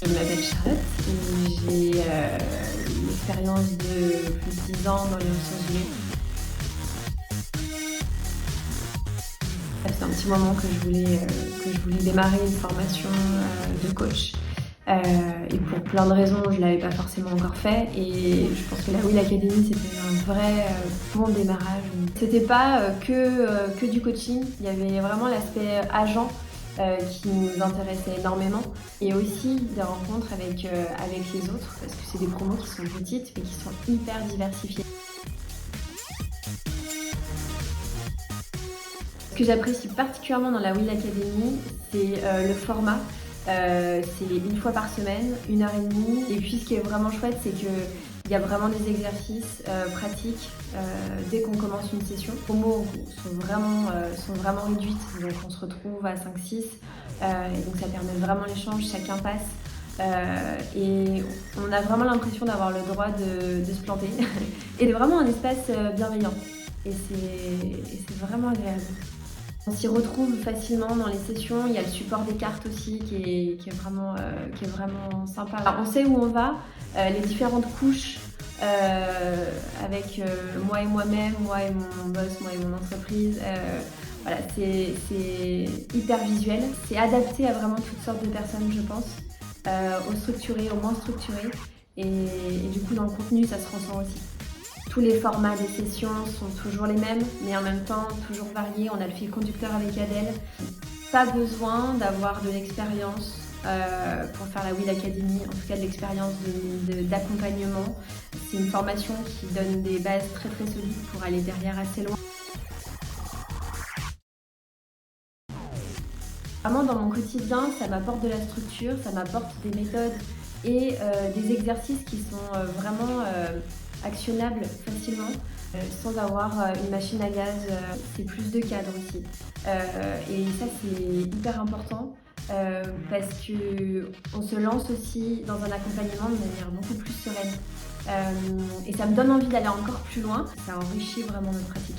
Je m'appelle Charlotte et j'ai une expérience de plus de 10 ans dans les ressources humaines. Ça fait un petit moment que je voulais démarrer une formation de coach. Et pour plein de raisons, je ne l'avais pas forcément encore fait. Et je pense que la Will Academy, c'était un vrai bon démarrage. C'était pas que du coaching, il y avait vraiment l'aspect agent qui nous intéressait énormément. Et aussi des rencontres avec les autres, parce que c'est des promos qui sont petites mais qui sont hyper diversifiées. Ce que j'apprécie particulièrement dans la Will Academy, c'est le format. C'est une fois par semaine, 1 heure et demie. Et puis ce qui est vraiment chouette, c'est qu'il y a vraiment des exercices pratiques dès qu'on commence une session. Les promos sont vraiment réduites, donc on se retrouve à 5-6. Et donc ça permet vraiment l'échange, chacun passe. Et on a vraiment l'impression d'avoir le droit de se planter et de vraiment un espace bienveillant. Et c'est vraiment agréable. On s'y retrouve facilement dans les sessions. Il y a le support des cartes aussi qui est vraiment sympa. Alors, on sait où on va, les différentes couches avec moi et moi-même, moi et mon boss, moi et mon entreprise. Voilà, c'est hyper visuel. C'est adapté à vraiment toutes sortes de personnes, je pense, aux structurés, aux moins structurés. Et du coup, dans le contenu, ça se ressent aussi. Tous les formats des sessions sont toujours les mêmes, mais en même temps toujours variés. On a le fil conducteur avec Adèle. Pas besoin d'avoir de l'expérience pour faire la Will Academy, en tout cas de l'expérience d'accompagnement. C'est une formation qui donne des bases très très solides pour aller derrière assez loin. Vraiment dans mon quotidien, ça m'apporte de la structure, ça m'apporte des méthodes et des exercices qui sont vraiment actionnables facilement, sans avoir une machine à gaz. C'est plus de cadre aussi. Et ça, c'est hyper important parce qu'on se lance aussi dans un accompagnement de manière beaucoup plus sereine. Et ça me donne envie d'aller encore plus loin. Ça enrichit vraiment notre pratique.